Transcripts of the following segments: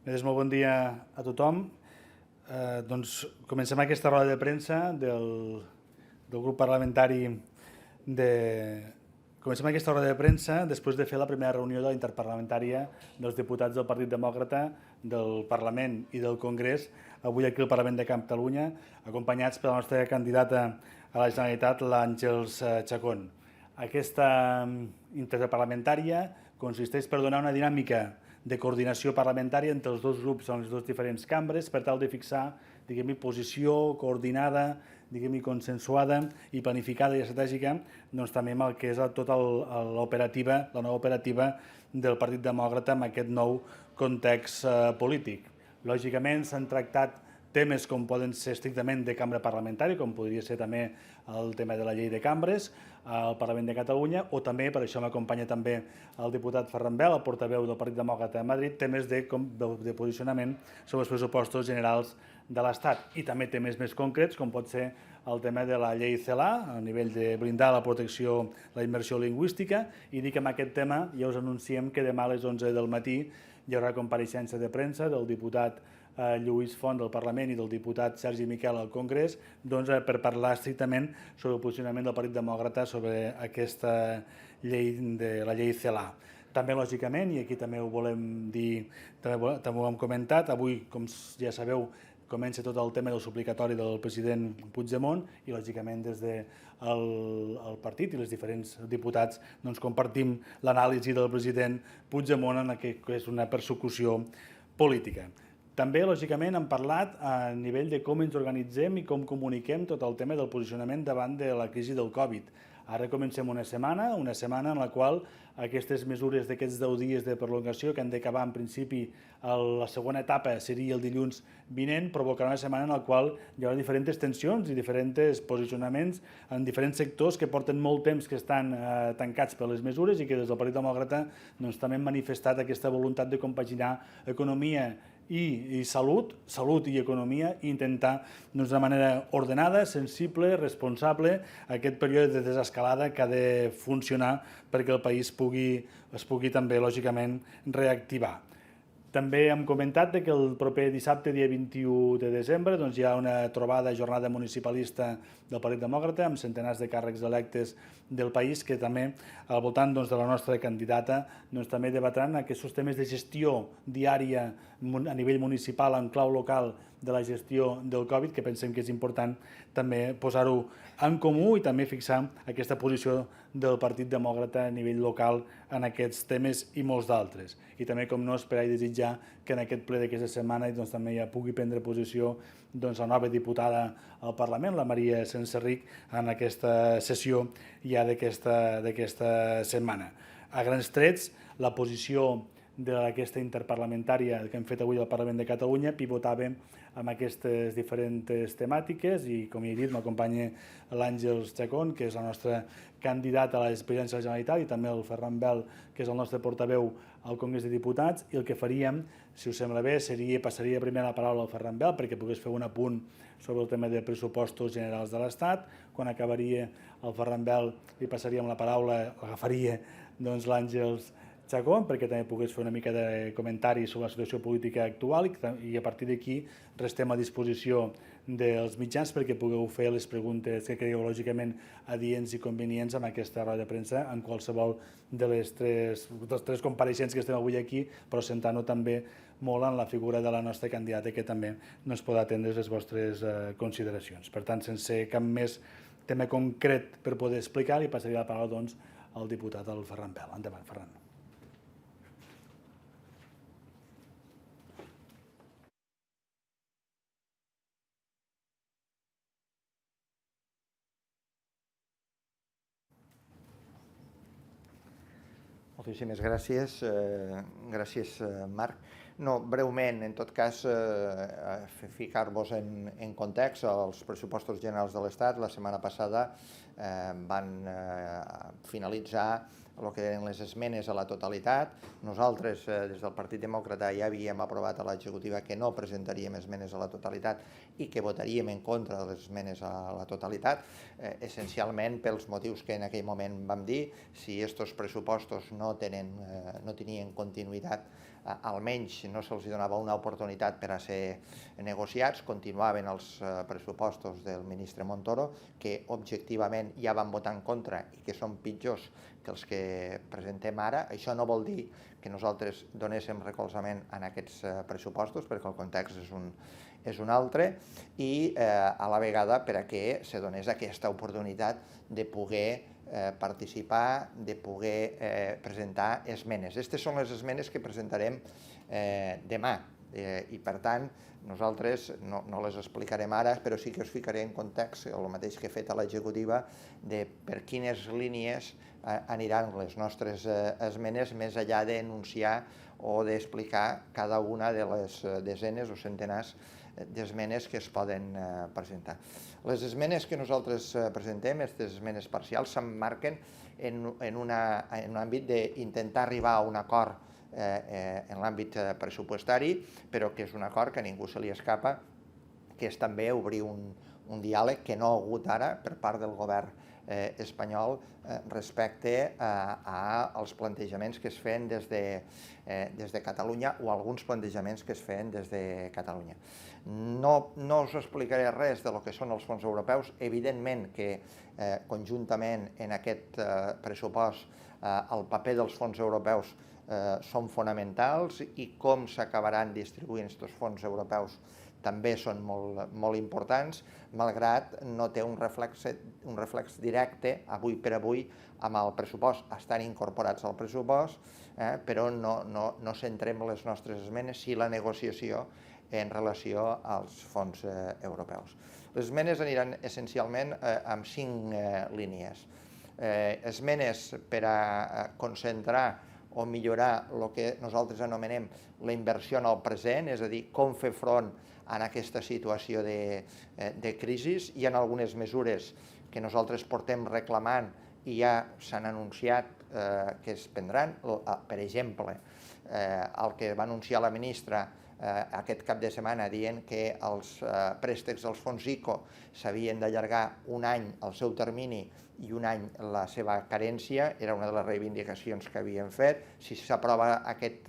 Molt bon dia a tothom. Comencem aquesta roda de premsa del grup parlamentari Comencem aquesta roda de premsa després de fer la primera reunió de la interparlamentària dels diputats del Partit Demòcrata, del Parlament i del Congrés, avui aquí al Parlament de Catalunya, acompanyats per la nostra candidata a la Generalitat, l'Àngels Chacón. Aquesta interparlamentària consisteix per donar una dinàmica de coordinació parlamentària entre els dos grups en les dues diferents cambres per tal de fixar, posició coordinada, consensuada i planificada i estratègica també amb el que és tota la nova operativa del Partit Demòcrata en aquest nou context polític. Lògicament s'han tractat temes com poden ser estrictament de cambra parlamentària, com podria ser també el tema de la llei de cambres al Parlament de Catalunya, o també, per això m'acompanya també el diputat Ferran Bel, el portaveu del Partit Demòcrata de Madrid, temes de posicionament sobre els pressupostos generals de l'Estat i també temes més concrets, com pot ser el tema de la llei CELA, a nivell de blindar la protecció, la immersió lingüística, i dic que amb aquest tema ja us anunciem que demà a les 11 del matí hi haurà compareixença de premsa del diputat Lluís Font del Parlament i del diputat Sergi Miquel al Congrés per parlar estrictament sobre el posicionament del Partit Demòcrata sobre aquesta llei, de la llei CELA. També, lògicament, i aquí també ho volem dir, també ho hem comentat, avui, com ja sabeu, comença tot el tema del suplicatori del president Puigdemont i, lògicament, des del partit i els diferents diputats compartim l'anàlisi del president Puigdemont en el que és una persecució política. També, lògicament, hem parlat a nivell de com ens organitzem i com comuniquem tot el tema del posicionament davant de la crisi del Covid. Ara comencem una setmana en la qual aquestes mesures d'aquests 10 dies de prolongació que han d'acabar en principi la segona etapa seria el dilluns vinent, provocarà una setmana en la qual hi haurà diferents tensions i diferents posicionaments en diferents sectors que porten molt temps que estan tancats per les mesures i que des del Partit Demòcrata també han manifestat aquesta voluntat de compaginar economia i salut i economia i intentar d'una manera ordenada, sensible, responsable aquest període de desescalada que ha de funcionar perquè el país es pugui també, lògicament, reactivar. També hem comentat que el proper dissabte, dia 21 de desembre, hi ha una jornada municipalista del Partit Demòcrata amb centenars de càrrecs electes del país que també, al voltant de la nostra candidata, també debatran aquests temes de gestió diària a nivell municipal en clau local de la gestió del Covid, que pensem que és important també posar-ho en comú i també fixar aquesta posició del Partit Demòcrata a nivell local en aquests temes i molts d'altres. I també, com no, esperar i desitjar que en aquest ple d'aquesta setmana també ja pugui prendre posició la nova diputada al Parlament, la Maria Senserrich, en aquesta sessió ja d'aquesta setmana. A grans trets, la posició d'aquesta interparlamentària que hem fet avui al Parlament de Catalunya pivotava amb aquestes diferents temàtiques i, com he dit, m'acompanya l'Àngels Chacón, que és la nostra candidata a la presidència de la Generalitat, i també el Ferran Bel, que és el nostre portaveu al Congrés de Diputats, i el que faríem, si us sembla bé, passaria primer la paraula al Ferran Bel perquè pogués fer un apunt sobre el tema de pressupostos generals de l'Estat. Quan acabaria el Ferran Bel li passaríem la paraula, l'agafaria l'Àngels Chacón, perquè també pogués fer una mica de comentari sobre la situació política actual i a partir d'aquí restem a disposició dels mitjans perquè pugueu fer les preguntes que creieu lògicament adients i convenients amb aquesta roda de premsa en qualsevol dels tres compareixents que estem avui aquí, però sentant-ho també molt en la figura de la nostra candidata que també ens podrà atendre les vostres consideracions. Per tant, sense cap més tema concret per poder explicar, li passaria la paraula al diputat, al Ferran Bel. Endavant, Ferran. Moltíssimes gràcies. Gràcies, Marc. No, breument, en tot cas, ficar-vos en context, els pressupostos generals de l'Estat la setmana passada van finalitzar el que eren les esmenes a la totalitat. Nosaltres, des del Partit Demòcrata, ja havíem aprovat a l'executiva que no presentaríem esmenes a la totalitat i que votaríem en contra de les esmenes a la totalitat, essencialment pels motius que en aquell moment vam dir. Si aquests pressupostos no tenien continuïtat almenys no se'ls donava una oportunitat per a ser negociats, continuaven els pressupostos del ministre Montoro, que objectivament ja van votar en contra i que són pitjors que els que presentem ara. Això no vol dir que nosaltres donéssim recolzament en aquests pressupostos, perquè el context és un altre, i a la vegada per a que se donés aquesta oportunitat de poder participar, de poder presentar esmenes. Aquestes són les esmenes que presentarem demà i, per tant, nosaltres no les explicarem ara, però sí que us ficaré en context, el mateix que he fet a l'executiva, de per quines línies aniran les nostres esmenes, més enllà d'enunciar o d'explicar cada una de les desenes o centenars d'esmenes que es poden presentar. Les esmenes que nosaltres presentem, aquestes esmenes parcials, s'emmarquen en un àmbit d'intentar arribar a un acord en l'àmbit pressupostari, però que és un acord que a ningú se li escapa, que és també obrir un diàleg que no ha hagut ara per part del govern espanyol respecte als plantejaments que es feien des de Catalunya o alguns plantejaments que es feien des de Catalunya. No us explicaré res del que són els fons europeus. Evidentment que conjuntament en aquest pressupost el paper dels fons europeus són fonamentals i com s'acabaran distribuint aquests fons europeus també són molt importants, malgrat no té un reflex directe, avui per avui, amb el pressupost. Estan incorporats al pressupost, però no centrem les nostres esmenes si la negociació en relació als fons europeus. Les esmenes aniran essencialment amb 5 línies. Esmenes per a concentrar o millorar el que nosaltres anomenem la inversió en el present, és a dir, com fer front en aquesta situació de crisi. Hi ha algunes mesures que nosaltres portem reclamant i ja s'han anunciat que es prendran. Per exemple, el que va anunciar la ministra aquest cap de setmana dient que els préstecs dels fons ICO s'havien d'allargar un any el seu termini i un any la seva carència, era una de les reivindicacions que havien fet. Si s'aprova aquest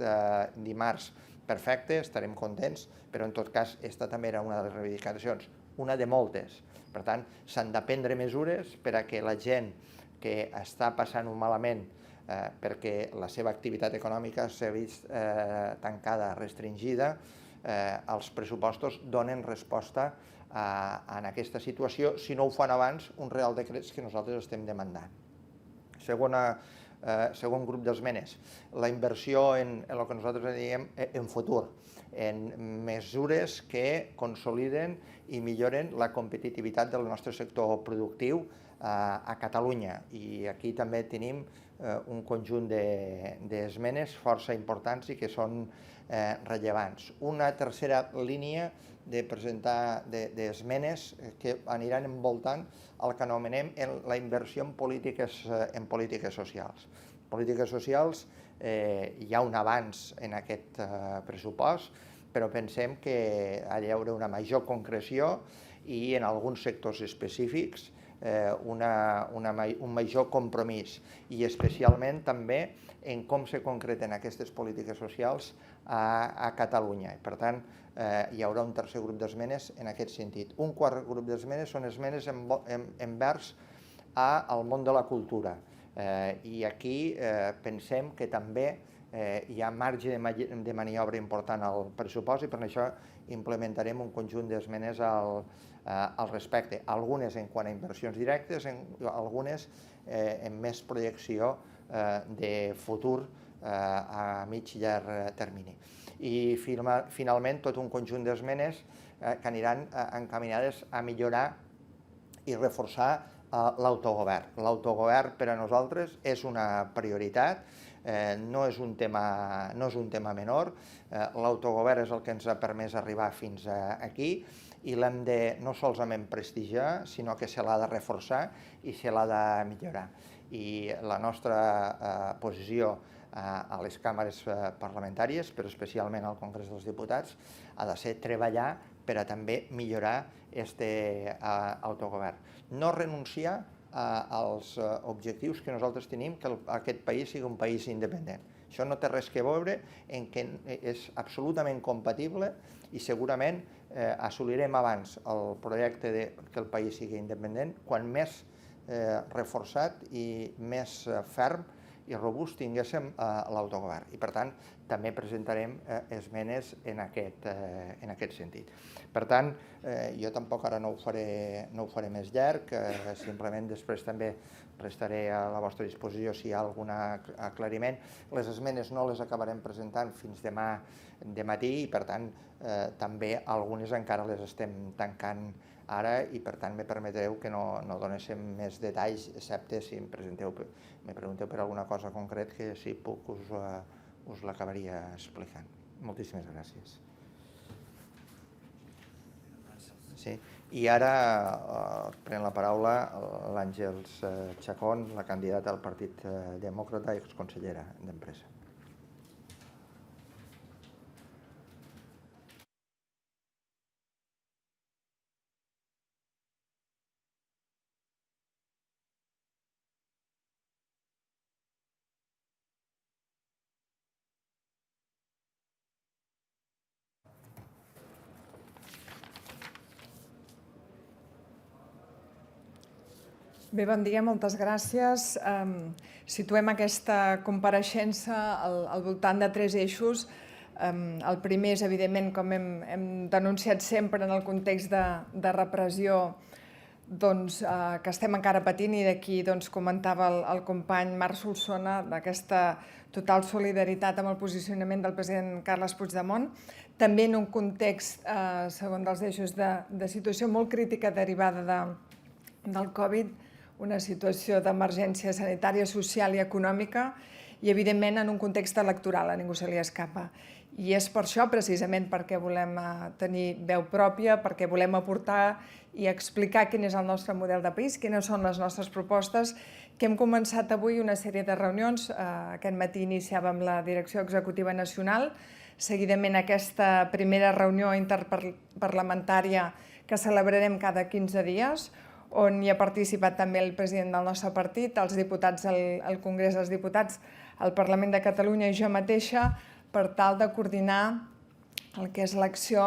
dimarts, perfecte, estarem contents, però en tot cas aquesta també era una de les reivindicacions, una de moltes. Per tant, s'han de prendre mesures per a que la gent que està passant-ho malament perquè la seva activitat econòmica s'ha vist tancada, restringida, els pressupostos donen resposta a aquesta situació, si no ho fan abans, un Real Decret que nosaltres estem demandant. Segon grup d'esmenes, la inversió en el que nosaltres diem en futur, en mesures que consoliden i milloren la competitivitat del nostre sector productiu a Catalunya. I aquí també tenim un conjunt d'esmenes força importants i que són rellevants. Una tercera línia de presentar d'esmenes que aniran envoltant el que anomenem la inversió en polítiques socials. En polítiques socials hi ha un avanç en aquest pressupost, però pensem que ha d'haver una major concreció i en alguns sectors específics un major compromís i especialment també en com se concreten aquestes polítiques socials a Catalunya. Per tant, hi haurà un tercer grup d'esmenes en aquest sentit. Un quart grup d'esmenes són esmenes envers al món de la cultura. I aquí pensem que també hi ha marge de maniobra important al pressupost i per això implementarem un conjunt d'esmenes al respecte. Algunes en quant a inversions directes, algunes en més projecció de futur a mig i llarg termini. I finalment tot un conjunt d'esmenes que aniran encaminades a millorar i reforçar l'autogovern. L'autogovern per a nosaltres és una prioritat, no és un tema menor. L'autogovern és el que ens ha permès arribar fins aquí i l'hem de no solament prestigiar, sinó que se l'ha de reforçar i se l'ha de millorar. I la nostra posició a les càmeres parlamentàries, però especialment al Congrés dels Diputats, ha de ser treballar per a també millorar aquest autogovern. No renunciar als objectius que nosaltres tenim, que aquest país sigui un país independent. Això no té res que veure en que és absolutament compatible i segurament assolirem abans el projecte que el país sigui independent quan més reforçat i més ferm i robust tinguéssim l'autogovern. I, per tant, també presentarem esmenes en aquest sentit. Per tant, jo tampoc ara no ho faré més llarg, simplement després també restaré a la vostra disposició si hi ha algun aclariment. Les esmenes no les acabarem presentant fins demà de matí i, per tant, també algunes encara les estem tancant ara i, per tant, me permetreu que no donéssim més detalls, excepte si me pregunteu per alguna cosa concret que si puc us l'acabaria explicant. Moltíssimes gràcies. Sí. I ara pren la paraula l'Àngels Chacón, la candidata al Partit Demòcrata i exconsellera d'Empresa. Bé, bon dia, moltes gràcies. Situem aquesta compareixença al voltant de 3 eixos. El primer és, evidentment, com hem denunciat sempre en el context de repressió que estem encara patint i d'aquí comentava el company Marc Solsona d'aquesta total solidaritat amb el posicionament del president Carles Puigdemont. També en un context, segon dels eixos, de situació molt crítica derivada del Covid, una situació d'emergència sanitària, social i econòmica i, evidentment, en un context electoral, a ningú se li escapa. I és per això, precisament, perquè volem tenir veu pròpia, perquè volem aportar i explicar quin és el nostre model de país, quines són les nostres propostes, que hem començat avui una sèrie de reunions. Aquest matí iniciàvem la Direcció Executiva Nacional, seguidament aquesta primera reunió interparlamentària que celebrarem cada 15 dies, on hi ha participat també el president del nostre partit, els diputats al Congrés dels Diputats, al Parlament de Catalunya i jo mateixa, per tal de coordinar el que és l'acció,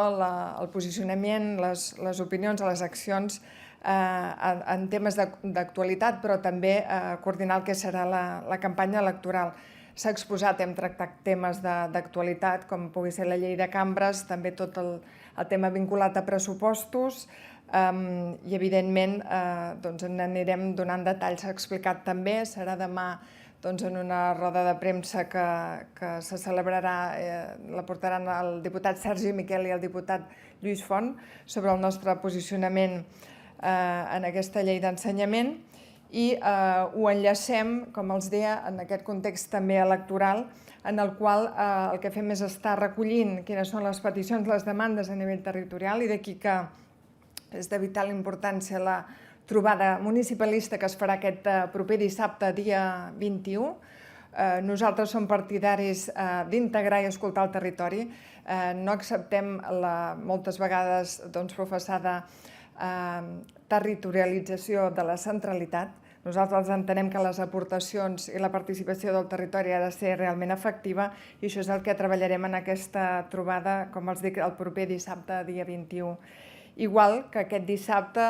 el posicionament, les opinions, les accions en temes d'actualitat, però també coordinar el que serà la campanya electoral. S'ha exposat, hem tractat temes d'actualitat, com pugui ser la llei de cambres, també tot el tema vinculat a pressupostos, i, evidentment, n'anirem donant detalls. S'ha explicat també, serà demà en una roda de premsa que se celebrarà, la portaran el diputat Sergi Miquel i el diputat Lluís Font, sobre el nostre posicionament en aquesta llei d'ensenyament, i ho enllacem, com els deia, en aquest context també electoral, en el qual el que fem és estar recollint quines són les peticions, les demandes a nivell territorial, i d'aquí que és de vital importància la trobada municipalista que es farà aquest proper dissabte, dia 21. Nosaltres som partidaris d'integrar i escoltar el territori. No acceptem la moltes vegades professada territorialització de la centralitat. Nosaltres entenem que les aportacions i la participació del territori ha de ser realment efectiva i això és el que treballarem en aquesta trobada, com els dic, el proper dissabte, dia 21. Igual que aquest dissabte,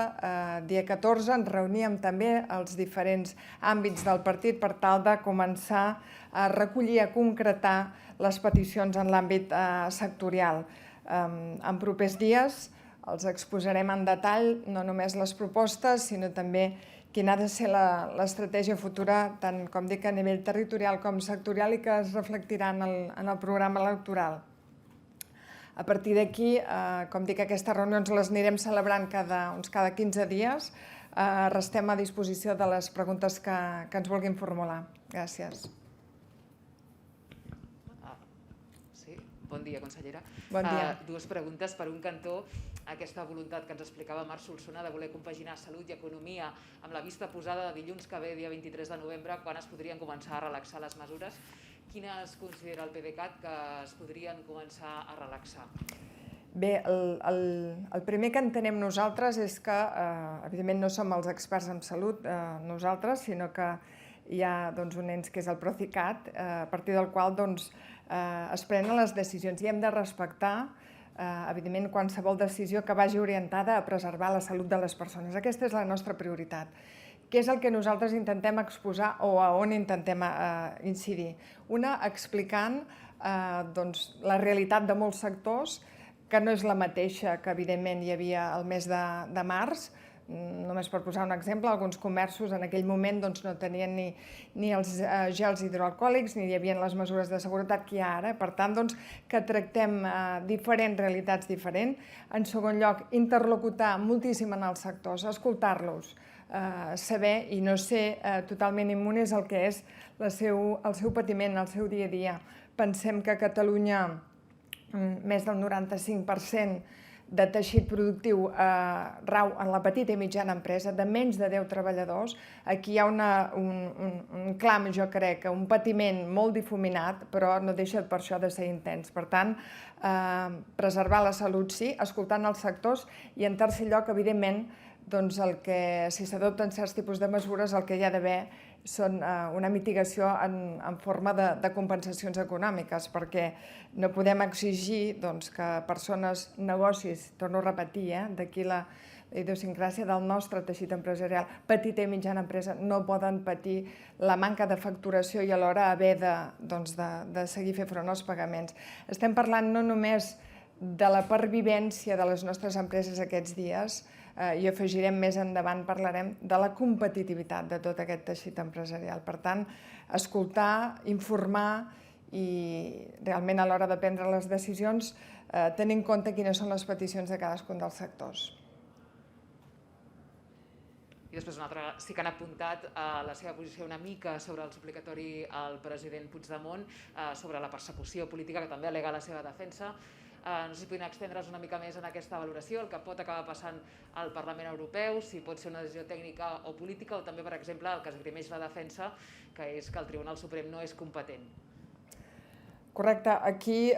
dia 14, ens reuníem també als diferents àmbits del partit per tal de començar a recollir, a concretar les peticions en l'àmbit sectorial. En propers dies els exposarem en detall no només les propostes, sinó també quina ha de ser l'estratègia futura, tant, com dic, a nivell territorial com sectorial i que es reflectirà en el programa electoral. A partir d'aquí, com dic, aquestes reunions les anirem celebrant cada 15 dies. Restem a disposició de les preguntes que ens vulguin formular. Gràcies. Sí, bon dia, consellera. Bon dia. Dues preguntes. Per un cantó, aquesta voluntat que ens explicava Marc Solsona de voler compaginar salut i economia amb la vista posada de dilluns que ve, dia 23 de novembre, quan es podrien començar a relaxar les mesures. Quines considera el PDeCAT que es podrien començar a relaxar? Bé, el primer que entenem nosaltres és que, evidentment, no som els experts en salut nosaltres, sinó que hi ha un ens que és el Procicat, a partir del qual es prenen les decisions i hem de respectar evidentment qualsevol decisió que vagi orientada a preservar la salut de les persones. Aquesta és la nostra prioritat. Què és el que nosaltres intentem exposar o a on intentem incidir? Una, explicant la realitat de molts sectors, que no és la mateixa que evidentment hi havia el mes de març. Només per posar un exemple, alguns comerços en aquell moment no tenien ni els gels hidroalcohòlics ni hi havia les mesures de seguretat que hi ha ara. Per tant, que tractem diferents realitats diferents. En segon lloc, interlocutar moltíssim en els sectors, escoltar-los, saber i no ser totalment immunes al que és el seu patiment, el seu dia a dia. Pensem que a Catalunya més del 95% de teixit productiu rau en la petita i mitjana empresa, de menys de 10 treballadors. Aquí hi ha un clam, jo crec, un patiment molt difuminat, però no deixa per això de ser intens. Per tant, preservar la salut sí, escoltant els sectors i en tercer lloc, evidentment, si s'adopten certs tipus de mesures, el que hi ha d'haver són una mitigació en forma de compensacions econòmiques, perquè no podem exigir que persones, negocis, torno a repetir, d'aquí la idiosincràsia del nostre teixit empresarial, petita i mitjana empresa, no poden patir la manca de facturació i alhora haver de seguir fer front als pagaments. Estem parlant no només de la pervivència de les nostres empreses aquests dies, i afegirem més endavant, parlarem de la competitivitat de tot aquest teixit empresarial. Per tant, escoltar, informar i realment a l'hora de prendre les decisions tenir en compte quines són les peticions de cadascun dels sectors. I després una altra, sí que han apuntat la seva posició una mica sobre el suplicatori al president Puigdemont, sobre la persecució política que també al·lega la seva defensa. No sé si podien extendre's una mica més en aquesta valoració, el que pot acabar passant al Parlament Europeu, si pot ser una decisió tècnica o política, o també, per exemple, el que esgrimeix la defensa, que és que el Tribunal Suprem no és competent. Correcte. Aquí,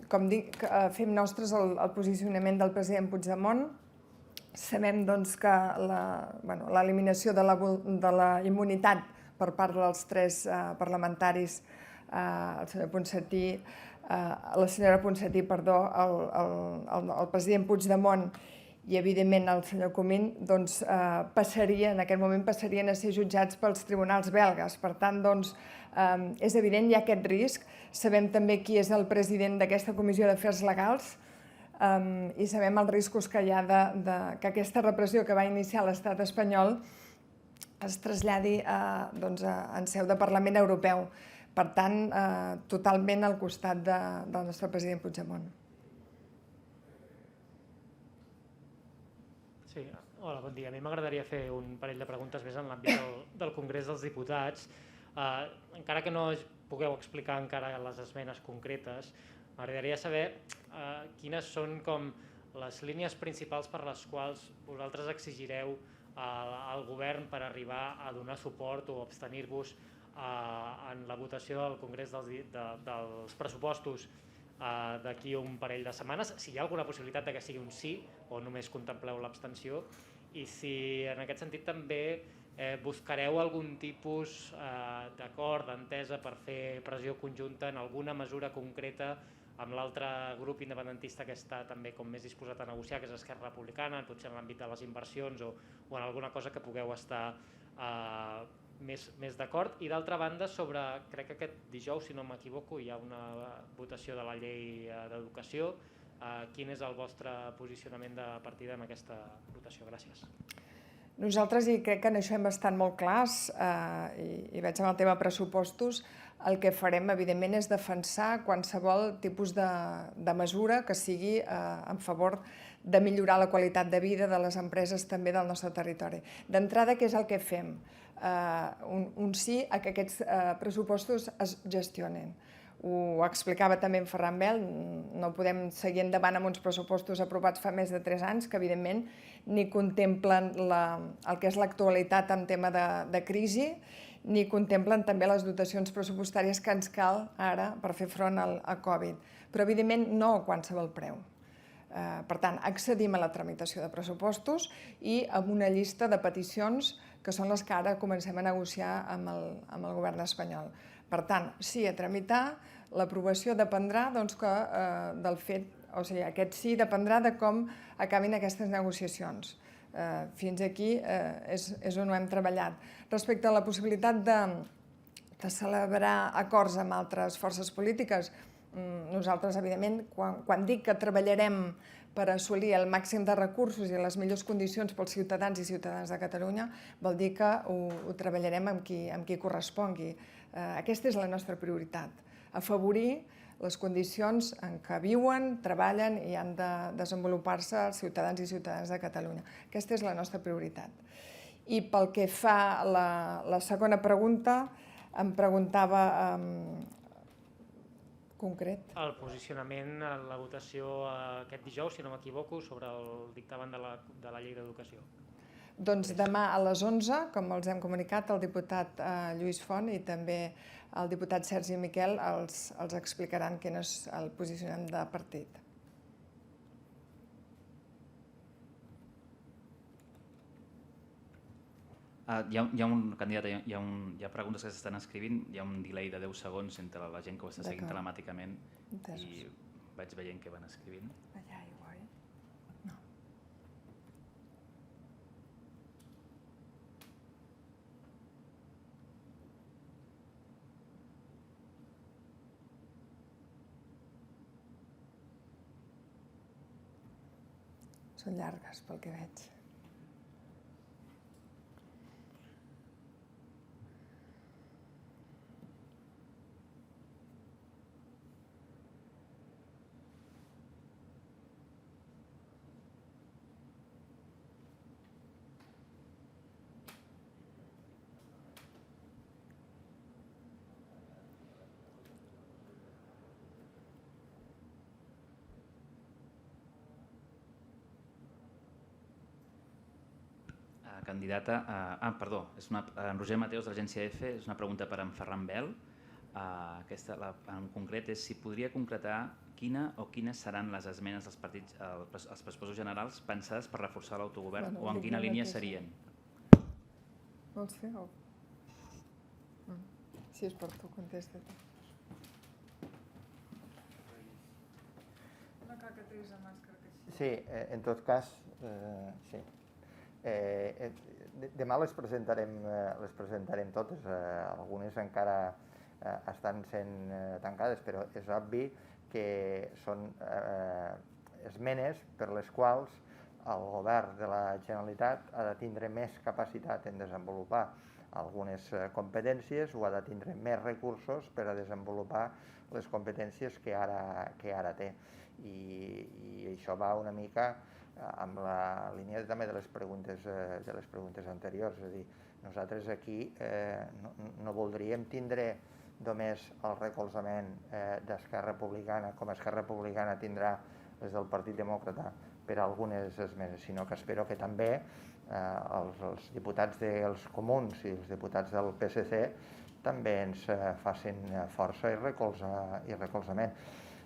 com dic, fem nostres el posicionament del president Puigdemont. Sabem que l'eliminació de la immunitat per part dels 3 parlamentaris, el senyor Ponsatí, la senyora Ponsatí, el president Puigdemont i, evidentment, el senyor Comín, en aquest moment passarien a ser jutjats pels tribunals belgues. Per tant, és evident, hi ha aquest risc. Sabem també qui és el president d'aquesta Comissió d'Afers Legals i sabem els riscos que hi ha que aquesta repressió que va iniciar l'estat espanyol es traslladi en seu de Parlament Europeu. Per tant, totalment al costat del nostre president Puigdemont. Sí, hola, bon dia. A mi m'agradaria fer un parell de preguntes més en l'àmbit del Congrés dels Diputats. Encara que no pugueu explicar encara les esmenes concretes, m'agradaria saber quines són com les línies principals per les quals vosaltres exigireu al govern per arribar a donar suport o abstenir-vos en la votació del Congrés dels pressupostos d'aquí un parell de setmanes, si hi ha alguna possibilitat que sigui un sí o només contempleu l'abstenció, i si en aquest sentit també buscareu algun tipus d'acord, d'entesa per fer pressió conjunta en alguna mesura concreta amb l'altre grup independentista que està també com més disposat a negociar, que és Esquerra Republicana, potser en l'àmbit de les inversions o en alguna cosa que pugueu estar més d'acord. I d'altra banda, crec que aquest dijous, si no m'equivoco, hi ha una votació de la llei d'educació. Quin és el vostre posicionament de partida en aquesta votació? Gràcies. Nosaltres, i crec que en això hem estat molt clars, i vaig amb el tema pressupostos, el que farem, evidentment, és defensar qualsevol tipus de mesura que sigui en favor de millorar la qualitat de vida de les empreses també del nostre territori. D'entrada, què és el que fem? Un sí a que aquests pressupostos es gestionen. Ho explicava també en Ferran Bel, no podem seguir endavant amb uns pressupostos aprovats fa més de 3 anys, que evidentment ni contemplen el que és l'actualitat en tema de crisi, ni contemplen també les dotacions pressupostàries que ens cal ara per fer front al Covid. Però evidentment no a qualsevol preu. Per tant, accedim a la tramitació de pressupostos i amb una llista de peticions que són les que ara comencem a negociar amb el govern espanyol. Per tant, sí a tramitar, l'aprovació dependrà del fet, o sigui, aquest sí dependrà de com acabin aquestes negociacions. Fins aquí és on ho hem treballat. Respecte a la possibilitat de celebrar acords amb altres forces polítiques, nosaltres, evidentment, quan dic que treballarem per assolir el màxim de recursos i les millors condicions pels ciutadans i ciutadanes de Catalunya, vol dir que ho treballarem amb qui correspongui. Aquesta és la nostra prioritat, afavorir les condicions en què viuen, treballen i han de desenvolupar-se els ciutadans i ciutadanes de Catalunya. Aquesta és la nostra prioritat. I pel que fa a la segona pregunta, em preguntava concret. El posicionament en la votació aquest dijous, si no m'equivoco, sobre el dictamen de la llei d'educació. Doncs demà a les 11, com els hem comunicat, el diputat Lluís Font i també el diputat Sergi Miquel els explicaran quin és el posicionament de partit. Hi ha un candidat, hi ha preguntes que s'estan escrivint, hi ha un delay de 10 segons entre la gent que ho està seguint telemàticament i vaig veient que van escrivint. Allà igual. No. Són llargues, pel que veig. Candidata, en Roger Mateus de l'agència EFE, és una pregunta per en Ferran Bel. Aquesta, en concret, és si podria concretar quina o quines seran les esmenes dels partits als pressupostos generals pensades per reforçar l'autogovern o en quina línia serien? Vols fer o...? Si és per tu, contesta tu. No cal que treguis la màscara. Sí, en tot cas, sí. Demà les presentarem totes, algunes encara estan sent tancades, però és obvi que són esmenes per les quals el govern de la Generalitat ha de tindre més capacitat en desenvolupar algunes competències o ha de tindre més recursos per a desenvolupar les competències que ara té. I això va una mica amb la línia també de les preguntes anteriors. És a dir, nosaltres aquí no voldríem tindre només el recolzament d'Esquerra Republicana, com Esquerra Republicana tindrà des del Partit Demòcrata per a algunes esmenes, sinó que espero que també els diputats dels Comuns i els diputats del PSC també ens facin força i recolzament.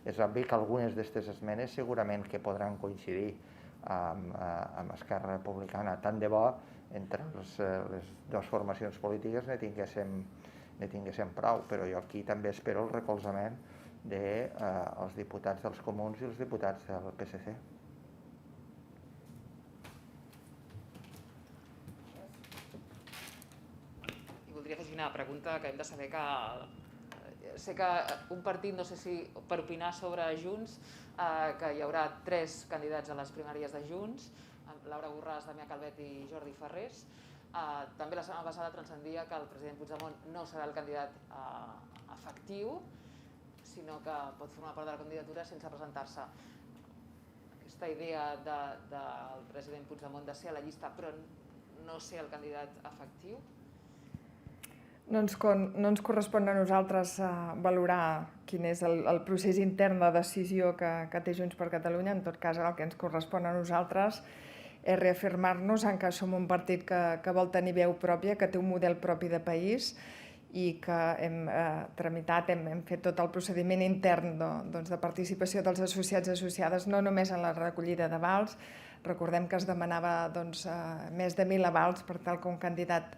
És obvi que algunes d'aquestes esmenes segurament que podran coincidir amb Esquerra Republicana. Tant de bo entre les dues formacions polítiques ne tinguéssim prou, però jo aquí també espero el recolzament dels diputats dels Comuns i els diputats del PSC. I voldria afegir una pregunta que hem de saber que... Sé que un partit, no sé si per opinar sobre Junts, que hi haurà 3 candidats a les primàries de Junts, Laura Borràs, Damià Calvet i Jordi Farrés. També la setmana passada transcendia que el president Puigdemont no serà el candidat efectiu, sinó que pot formar part de la candidatura sense presentar-se. Aquesta idea del president Puigdemont de ser a la llista però no ser el candidat efectiu? No ens correspon a nosaltres valorar quin és el procés intern de decisió que té Junts per Catalunya. En tot cas, el que ens correspon a nosaltres és reafirmar-nos en que som un partit que vol tenir veu pròpia, que té un model propi de país i que hem tramitat, hem fet tot el procediment intern de participació dels associats i associades, no només en la recollida d'avals, Recordem que es demanava més de 1.000 avals per tal que un candidat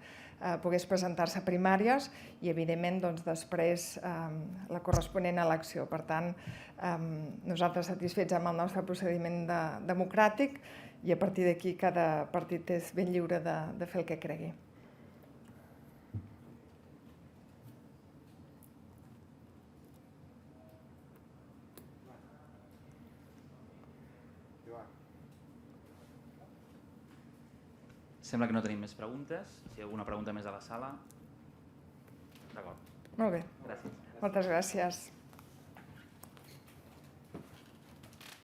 pogués presentar-se a primàries i, evidentment, després la corresponent elecció. Per tant, nosaltres satisfets amb el nostre procediment democràtic i a partir d'aquí cada partit és ben lliure de fer el que cregui. Sembla que no tenim més preguntes. Si hi ha alguna pregunta més a la sala... D'acord. Molt bé. Gràcies. Moltes gràcies.